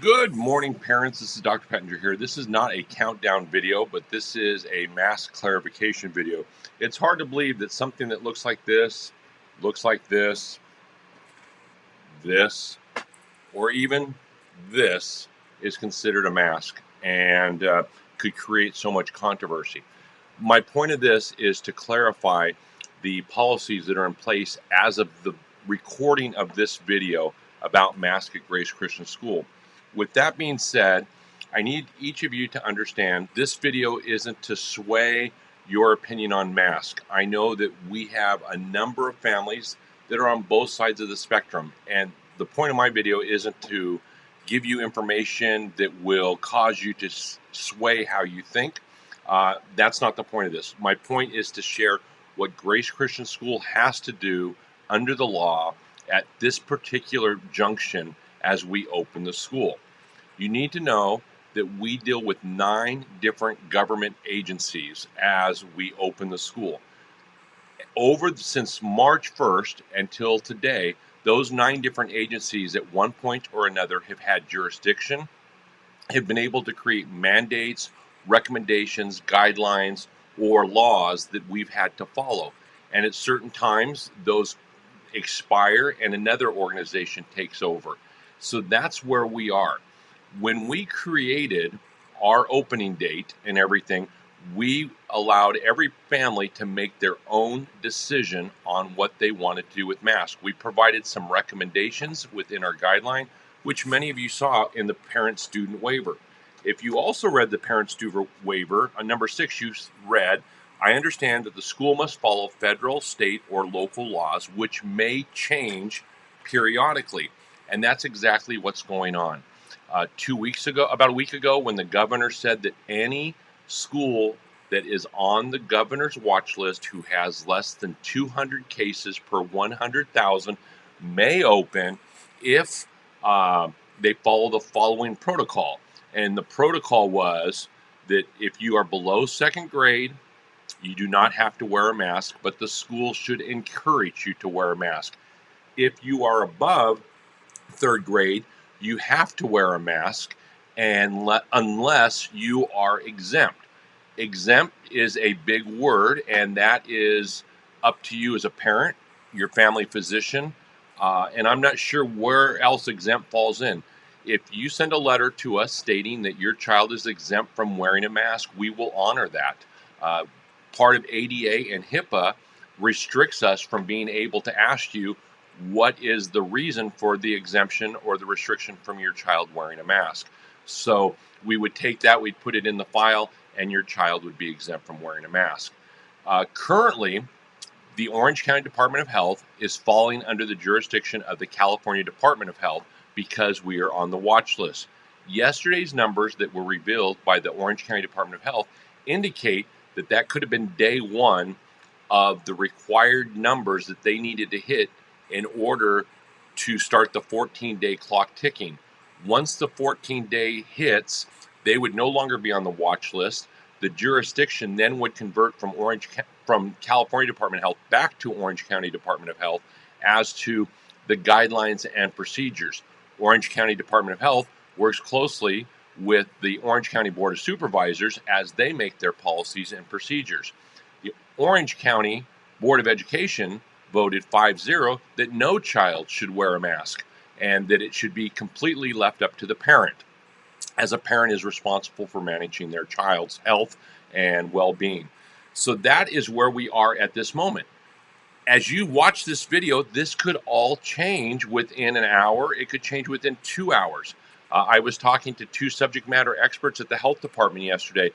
Good morning, parents. This is Dr. Pettinger here. This is not a countdown video, but this is a mask clarification video. It's hard to believe that something that looks like this, this, or even this is considered a mask and could create so much controversy. My point of this is to clarify the policies that are in place as of the recording of this video about mask at Grace Christian School. With that being said, I need each of you to understand this video isn't to sway your opinion on mask. I know that we have a number of families that are on both sides of the spectrum, and the point of my video isn't to give you information that will cause you to sway how you think. That's not the point of this. My point is to share what Grace Christian School has to do under the law at this particular junction as we open the school. You need to know that we deal with 9 different government agencies as we open the school. Since March 1st until today, those 9 different agencies at one point or another have had jurisdiction, have been able to create mandates, recommendations, guidelines, or laws that we've had to follow. And at certain times, those expire and another organization takes over. So that's where we are. When we created our opening date and everything, we allowed every family to make their own decision on what they wanted to do with masks. We provided some recommendations within our guideline, which many of you saw in the parent-student waiver. If you also read the parent-student waiver, on number 6 you read, I understand that the school must follow federal, state, or local laws, which may change periodically. And that's exactly what's going on. 2 weeks ago, about a week ago, when the governor said that any school that is on the governor's watch list who has less than 200 cases per 100,000 may open if they follow the following protocol. And the protocol was that if you are below 2nd grade, you do not have to wear a mask, but the school should encourage you to wear a mask. If you are above 3rd grade, you have to wear a mask unless you are exempt. Exempt is a big word, and that is up to you as a parent, your family physician, and I'm not sure where else exempt falls in. If you send a letter to us stating that your child is exempt from wearing a mask, we will honor that. Part of ADA and HIPAA restricts us from being able to ask you what is the reason for the exemption or the restriction from your child wearing a mask. So we would take that, we'd put it in the file, and your child would be exempt from wearing a mask. Currently, the Orange County Department of Health is falling under the jurisdiction of the California Department of Health because we are on the watch list. Yesterday's numbers that were revealed by the Orange County Department of Health indicate that that could have been day 1 of the required numbers that they needed to hit in order to start the 14-day clock ticking. Once the 14-day hits, they would no longer be on the watch list. The jurisdiction then would convert from California Department of Health back to Orange County Department of Health as to the guidelines and procedures. Orange County Department of Health works closely with the Orange County Board of Supervisors as they make their policies and procedures. The Orange County Board of Education voted 5-0 that no child should wear a mask and that it should be completely left up to the parent, as a parent is responsible for managing their child's health and well-being. So that is where we are at this moment. As you watch this video, this could all change within an hour. It could change within 2 hours. I was talking to 2 subject matter experts at the health department yesterday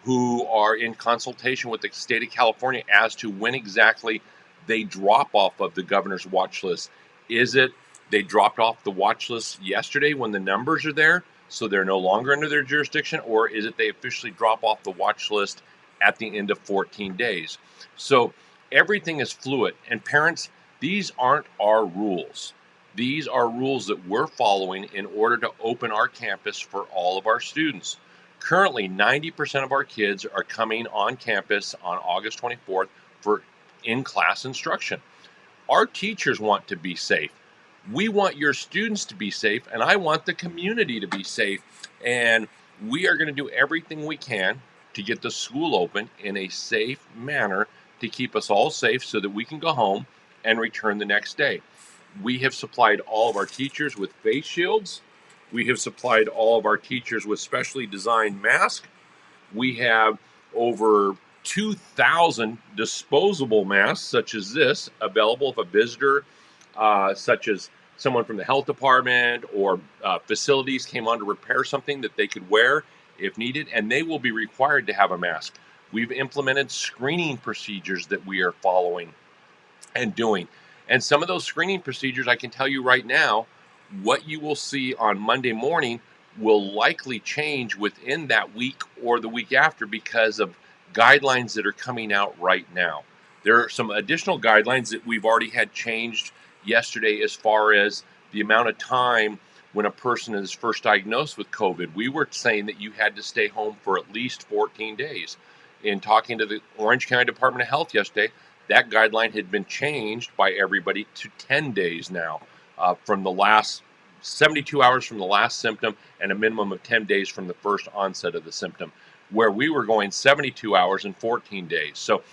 who are in consultation with the state of California as to when exactly they drop off of the governor's watch list. Is it they dropped off the watch list yesterday when the numbers are there, so they're no longer under their jurisdiction, or is it they officially drop off the watch list at the end of 14 days? So everything is fluid, and parents, these aren't our rules. These are rules that we're following in order to open our campus for all of our students. Currently, 90% of our kids are coming on campus on August 24th for in-class instruction. Our teachers want to be safe. We want your students to be safe, and I want the community to be safe. And we are going to do everything we can to get the school open in a safe manner to keep us all safe so that we can go home and return the next day. We have supplied all of our teachers with face shields. We have supplied all of our teachers with specially designed masks. We have over 2,000 disposable masks, such as this, available if a visitor, such as someone from the health department or facilities, came on to repair something, that they could wear if needed, and they will be required to have a mask. We've implemented screening procedures that we are following and doing. And some of those screening procedures, I can tell you right now, what you will see on Monday morning will likely change within that week or the week after because of guidelines that are coming out right now. There are some additional guidelines that we've already had changed yesterday as far as the amount of time when a person is first diagnosed with COVID. We were saying that you had to stay home for at least 14 days. In talking to the Orange County Department of Health yesterday, that guideline had been changed by everybody to 10 days now, from the last 72 hours from the last symptom and a minimum of 10 days from the first onset of the symptom, where we were going 72 hours and 14 days. So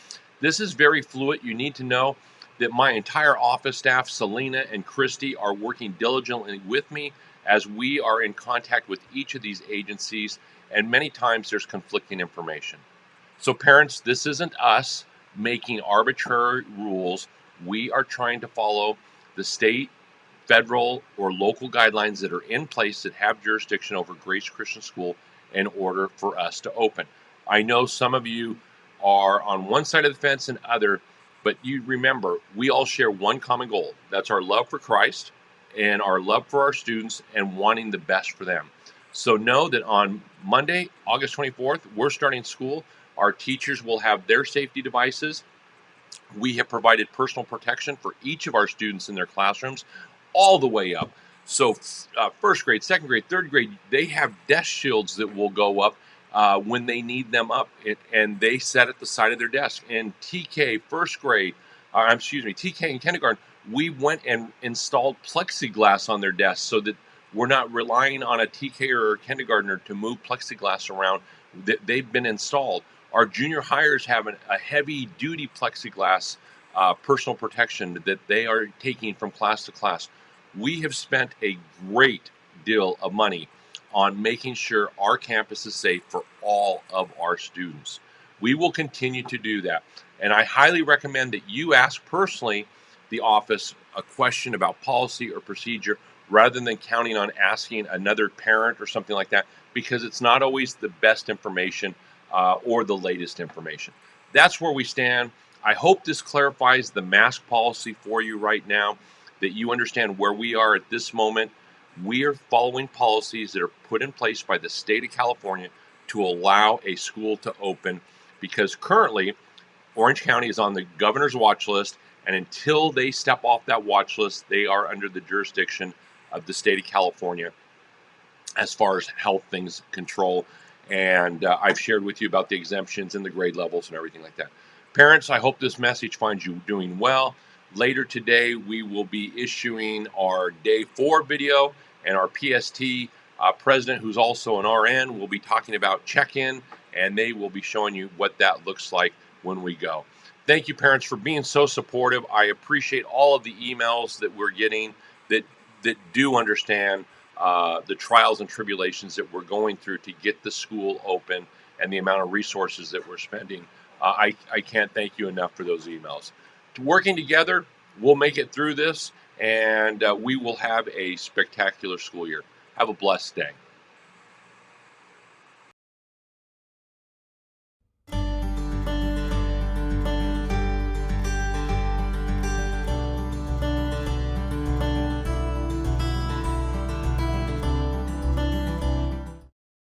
this is very fluid. You need to know that my entire office staff, Selena and Christy, are working diligently with me as we are in contact with each of these agencies, and many times there's conflicting information. So parents, this isn't us making arbitrary rules. We are trying to follow the state, federal, or local guidelines that are in place that have jurisdiction over Grace Christian School in order for us to open. I know some of you are on one side of the fence and other, but you remember, we all share one common goal. That's our love for Christ and our love for our students and wanting the best for them. So know that on Monday, August 24th, we're starting school. Our teachers will have their safety devices. We have provided personal protection for each of our students in their classrooms all the way up. So first grade, second grade, third grade, they have desk shields that will go up when they need them up, and they set at the side of their desk. And TK first grade, TK in kindergarten, we went and installed plexiglass on their desks so that we're not relying on a TK or a kindergartner to move plexiglass around. They've been installed. Our junior hires have a heavy duty plexiglass personal protection that they are taking from class to class. We have spent a great deal of money on making sure our campus is safe for all of our students. We will continue to do that. And I highly recommend that you ask personally the office a question about policy or procedure rather than counting on asking another parent or something like that, because it's not always the best information or the latest information. That's where we stand. I hope this clarifies the mask policy for you right now, that you understand where we are at this moment. We are following policies that are put in place by the state of California to allow a school to open, because currently Orange County is on the governor's watch list, and until they step off that watch list, they are under the jurisdiction of the state of California as far as health things control. And I've shared with you about the exemptions and the grade levels and everything like that. Parents, I hope this message finds you doing well. Later today, we will be issuing our Day 4 video, and our PST president, who's also an RN, will be talking about check-in, and they will be showing you what that looks like when we go. Thank you, parents, for being so supportive. I appreciate all of the emails that we're getting that do understand the trials and tribulations that we're going through to get the school open and the amount of resources that we're spending. I can't thank you enough for those emails. Working together, we'll make it through this, and we will have a spectacular school year. Have a blessed day.